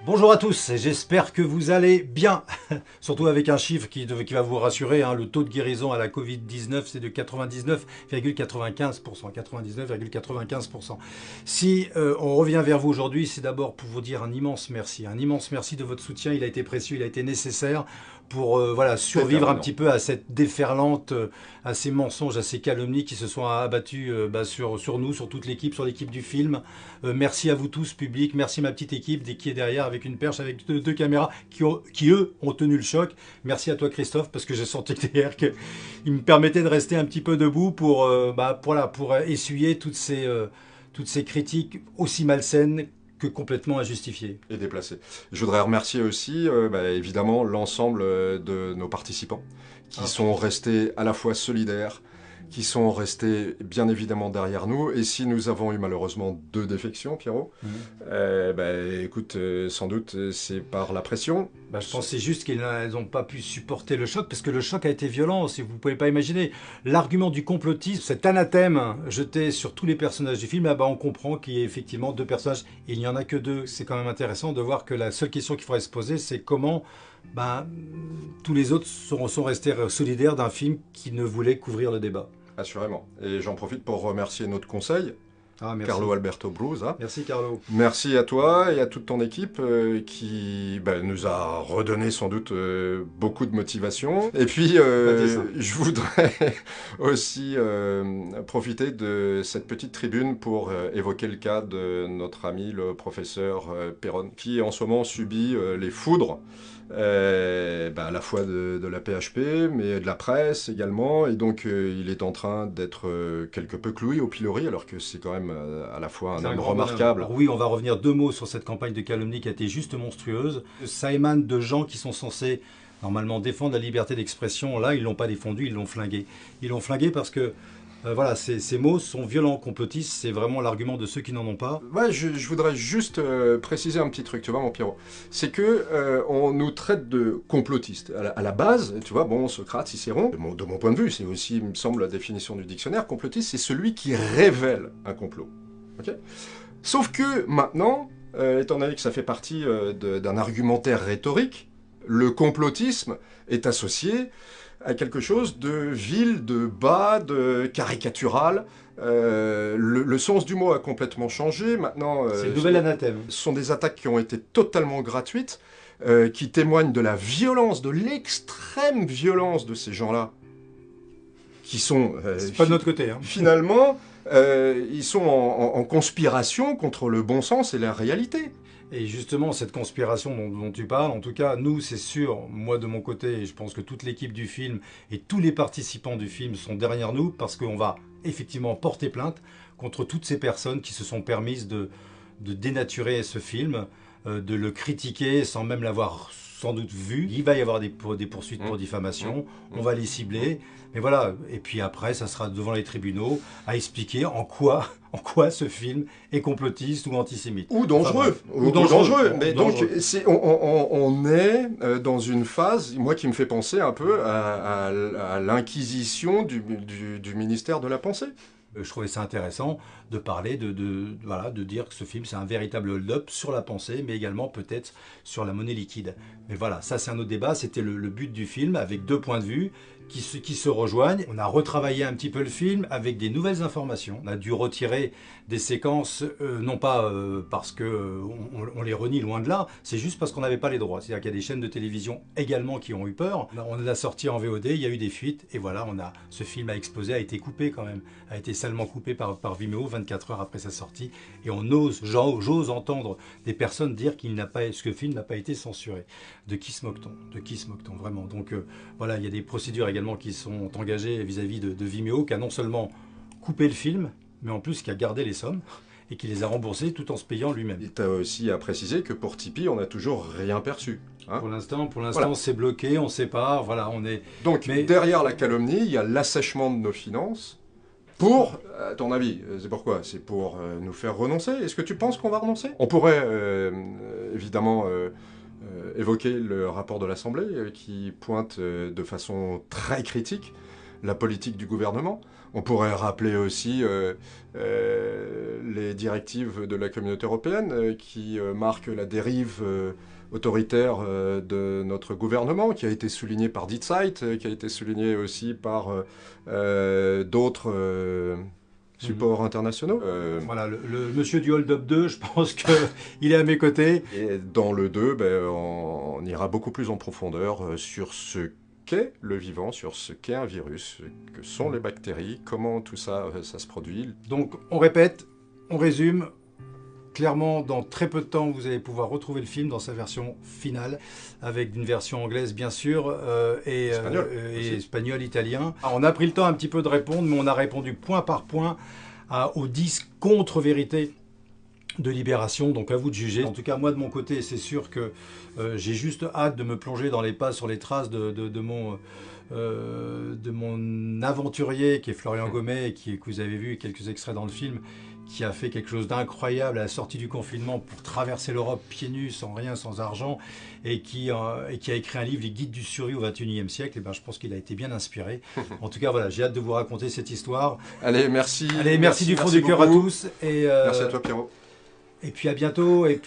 Bonjour à tous, j'espère que vous allez bien. Surtout avec un chiffre qui va vous rassurer, hein, le taux de guérison à la Covid-19 c'est de 99,95%. 99,95%. Si on revient vers vous aujourd'hui, c'est d'abord pour vous dire un immense merci. Un immense merci de votre soutien, il a été précieux, il a été nécessaire pour voilà, survivre un Déterminant. petit peu à cette déferlante, à ces mensonges, à ces calomnies qui se sont abattus sur nous, sur toute l'équipe, sur l'équipe du film. Merci à vous tous, public. Merci ma petite équipe qui est derrière avec une perche, avec deux caméras qui, eux, ont tenu le choc. Merci à toi, Christophe, parce que j'ai senti derrière qu'il me permettait de rester un petit peu debout pour essuyer toutes ces critiques aussi malsaines que complètement injustifiées. Et déplacé. Je voudrais remercier aussi, évidemment, l'ensemble de nos participants qui Ah, sont restés à la fois solidaires, qui sont restés bien évidemment derrière nous. Et si nous avons eu malheureusement 2 défections, Pierrot, écoute, sans doute c'est par la pression. je pense que c'est juste qu'elles n'ont pas pu supporter le choc, parce que le choc a été violent, si vous ne pouvez pas imaginer. L'argument du complotisme, cet anathème jeté sur tous les personnages du film, on comprend qu'il y a effectivement deux personnages, et il n'y en a que deux. C'est quand même intéressant de voir que la seule question qu'il faudrait se poser, c'est comment ben, tous les autres sont restés solidaires d'un film qui ne voulait couvrir le débat. Assurément. Et j'en profite pour remercier notre conseil, Ah, Carlo merci. Alberto Brusa. Merci, Carlo. Merci à toi et à toute ton équipe qui nous a redonné sans doute beaucoup de motivation. Et puis, Pas été simple. je voudrais aussi profiter de cette petite tribune pour évoquer le cas de notre ami le professeur Perron, qui en ce moment subit les foudres à la fois de la PHP, mais de la presse également. Et donc, il est en train d'être quelque peu cloué au pilori, alors que c'est quand même à la fois un C'est un homme grand bonhomme. remarquable. Alors oui, on va revenir deux mots sur cette campagne de calomnie qui a été juste monstrueuse. Ça émane de gens qui sont censés normalement défendre la liberté d'expression. Là, ils l'ont pas défendu, ils l'ont flingué. Ils l'ont flingué parce que voilà, ces mots sont violents, complotistes. C'est vraiment l'argument de ceux qui n'en ont pas. Ouais, je voudrais juste préciser un petit truc, tu vois, mon Pierrot. C'est que on nous traite de complotistes. À la base, tu vois, bon, Socrate, Cicéron, de mon point de vue, c'est aussi, il me semble, la définition du dictionnaire, complotiste, c'est celui qui révèle un complot. Ok. Sauf que maintenant, étant donné que ça fait partie d'un argumentaire rhétorique, le complotisme est associé à quelque chose de vil, de bas, de caricatural. Le sens du mot a complètement changé. Maintenant, C'est le nouvel anathème. ce sont des attaques qui ont été totalement gratuites, qui témoignent de la violence, de l'extrême violence de ces gens-là, qui sont C'est pas de notre côté. Hein. finalement, ils sont en conspiration contre le bon sens et la réalité. Et justement, cette conspiration dont tu parles, en tout cas, nous, c'est sûr, moi de mon côté, et je pense que toute l'équipe du film et tous les participants du film sont derrière nous parce qu'on va effectivement porter plainte contre toutes ces personnes qui se sont permises de dénaturer ce film, de le critiquer sans même l'avoir sans doute vu. Il va y avoir des poursuites pour Hum, hum, diffamation, on hum, va les hum. cibler, mais voilà. Et puis après, ça sera devant les tribunaux à expliquer en quoi ce film est complotiste ou antisémite. Ou Enfin dangereux, bref, ou dangereux, dangereux. bon, Mais donc, dangereux. on est dans une phase, moi, qui me fait penser un peu à l'inquisition du ministère de la Pensée. Je trouvais ça intéressant de parler, voilà, de dire que ce film c'est un véritable hold-up sur la pensée, mais également peut-être sur la monnaie liquide. Mais voilà, ça c'est un autre débat, c'était le but du film, avec deux points de vue qui se rejoignent. On a retravaillé un petit peu le film avec des nouvelles informations. On a dû retirer des séquences, non pas parce que on les renie, loin de là, c'est juste parce qu'on n'avait pas les droits. C'est-à-dire qu'il y a des chaînes de télévision également qui ont eu peur. On l'a sorti en VOD, il y a eu des fuites, et voilà, ce film a explosé, a été coupé quand même, a été salement coupé par Vimeo 24 heures après sa sortie. Et j'ose entendre des personnes dire que le film n'a pas été censuré. De qui se moque-t-on? De qui se moque-t-on vraiment? Donc voilà, il y a des procédures également qui sont engagées vis-à-vis de Vimeo, qui a non seulement coupé le film, mais en plus qui a gardé les sommes et qui les a remboursées tout en se payant lui-même. Et tu as aussi à préciser que pour Tipeee, on n'a toujours rien perçu. Hein. Pour l'instant, Voilà. c'est bloqué, on sépare, voilà, on est. Donc, Mais derrière la calomnie, il y a l'assèchement de nos finances. Pour, à ton avis, c'est pourquoi? C'est pour nous faire renoncer? Est-ce que tu penses qu'on va renoncer? On pourrait évidemment évoquer le rapport de l'Assemblée qui pointe de façon très critique la politique du gouvernement. On pourrait rappeler aussi les directives de la communauté européenne qui marquent la dérive autoritaire de notre gouvernement, qui a été souligné par Die Zeit, qui a été souligné aussi par d'autres supports internationaux. Voilà, le monsieur du Hold Up 2, je pense qu'il est à mes côtés. Et dans le 2, ben, on ira beaucoup plus en profondeur sur ce qu'est le vivant, sur ce qu'est un virus, que sont les bactéries, comment tout ça, ça se produit. Donc on répète, on résume. Clairement, dans très peu de temps, vous allez pouvoir retrouver le film dans sa version finale, avec une version anglaise bien sûr, et espagnol, italien. Alors, on a pris le temps un petit peu de répondre, mais on a répondu point par point aux 10 contre-vérités de Libération, donc à vous de juger. En tout cas, moi de mon côté, c'est sûr que j'ai juste hâte de me plonger dans les pas sur les traces de mon aventurier qui est Florian Gomet, que vous avez vu quelques extraits dans le film, qui a fait quelque chose d'incroyable à la sortie du confinement pour traverser l'Europe pieds nus, sans rien, sans argent, et qui a écrit un livre, Les Guides du survie au XXIe siècle. Et ben, je pense qu'il a été bien inspiré. En tout cas, voilà, j'ai hâte de vous raconter cette histoire. Allez, merci. Allez, merci du fond du cœur à tous. Merci à toi, Pierrot. Et puis à bientôt. Et